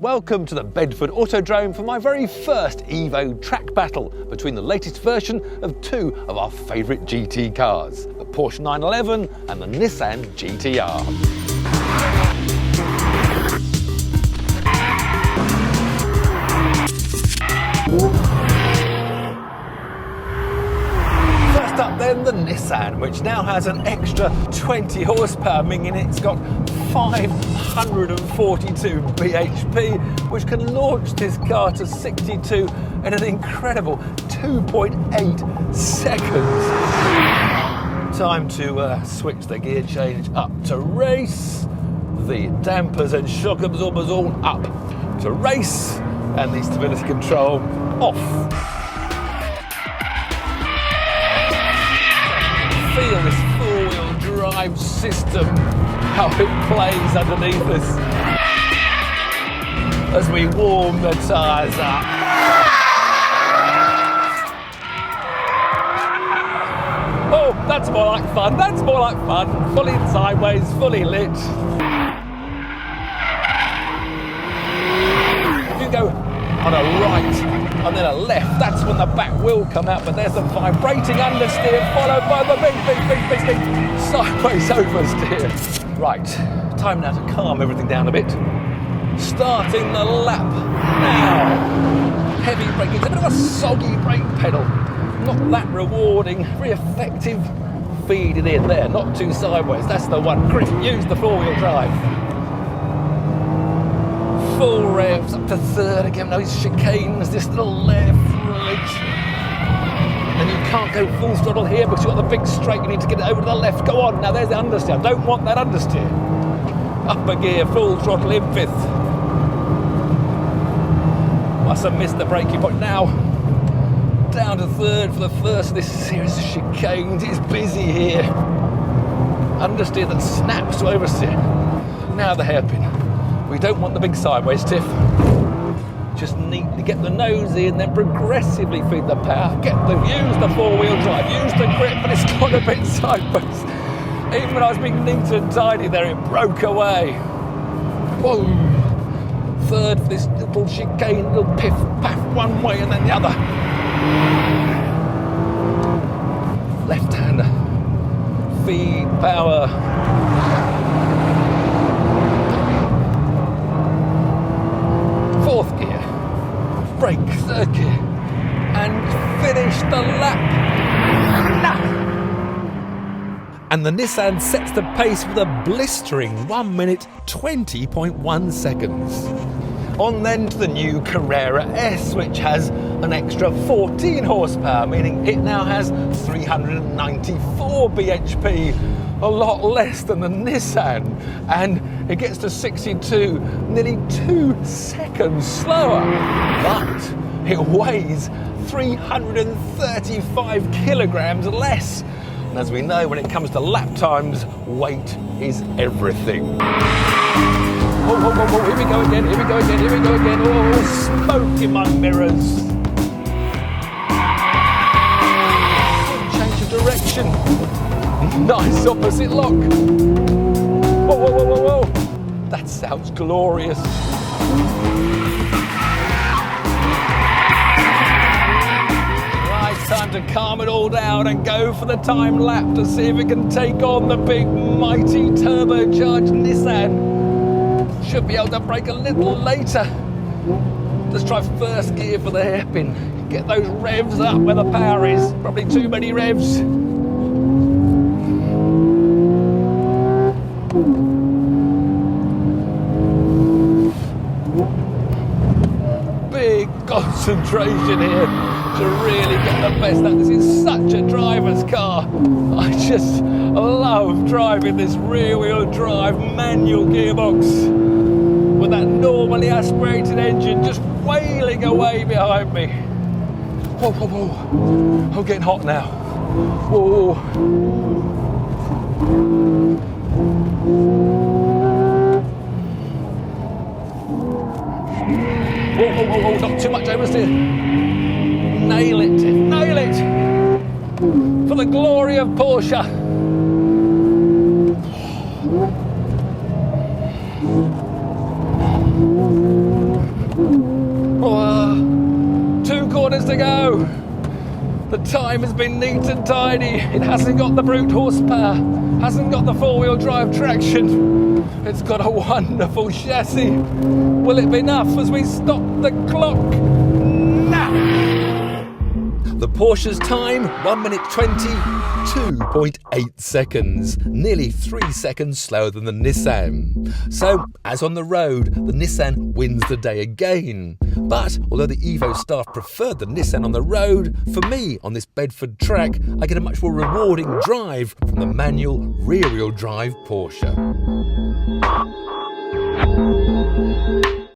Welcome to the Bedford Autodrome for my very first Evo track battle between the latest version of two of our favourite GT cars, the Porsche 911 and the Nissan GT-R. First up then, the Nissan, which now has an extra 20 horsepower, meaning it's got 542 bhp, which can launch this car to 62 in an incredible 2.8 seconds. Time to switch the gear change up to race, the dampers and shock absorbers all up to race, and the stability control off. Feel this four-wheel drive system, how it plays underneath us as we warm the tyres up. Oh, that's more like fun, that's more like fun. Fully sideways, fully lit. If you go on a right and then a left, that's when the back will come out, but there's the vibrating understeer followed by the big sideways oversteer. Right, time now to calm everything down a bit. Starting the lap now. Heavy braking, it's a bit of a soggy brake pedal. Not that rewarding, very effective. Feed it in there, not too sideways, that's the one. Grip, use the four-wheel drive. Full revs up to third again, those chicanes, this little left, right. And you can't go full throttle here because you've got the big straight, you need to get it over to the left. Go on, now there's the understeer, I don't want that understeer. Upper gear, full throttle in fifth. Must have missed the braking point now. Down to third for the first of this series of chicanes, it's busy here. Understeer that snaps to oversteer. Now the hairpin. We don't want the big sideways, Tiff. Just neatly get the nose in, then progressively feed the power. Use the four-wheel drive, use the grip, but it's gone a bit sideways. Even when I was being neat and tidy there, it broke away. Whoa! Third for this little chicane, little piff, paff, one way and then the other. Left-hander, feed power. Fourth gear, brake, third gear, and finish the lap. And the Nissan sets the pace with a blistering 1 minute 20.1 seconds. On then to the new Carrera S, which has an extra 14 horsepower, meaning it now has 394 bhp, a lot less than the Nissan, and it gets to 62 nearly 2 seconds slower, but it weighs 335 kilograms less. And as we know, when it comes to lap times, weight is everything. Oh, here we go again, here we go again, here we go again. Oh, smoke in my mirrors. Change of direction. Nice opposite lock. Whoa. That sounds glorious. Right, time to calm it all down and go for the time lap to see if it can take on the big, mighty turbocharged Nissan. Should be able to brake a little later. Let's try first gear for the hairpin. Get those revs up where the power is. Probably too many revs. Big concentration here to really get the best out. This is such a driver's car. I just love driving this rear-wheel drive manual gearbox with that normally aspirated engine just wailing away behind me. Whoa. I'm getting hot now. Whoa. Whoa, not too much oversteer. Nail it. For the glory of Porsche. to go. The time has been neat and tidy. It hasn't got the brute horsepower, hasn't got the four-wheel drive traction. It's got a wonderful chassis. Will it be enough as we stop the clock? Now! The Porsche's time, 1 minute 22.8 seconds, nearly 3 seconds slower than the Nissan. So, as on the road, the Nissan wins the day again. But, although the Evo staff preferred the Nissan on the road, for me, on this Bedford track, I get a much more rewarding drive from the manual rear-wheel drive Porsche.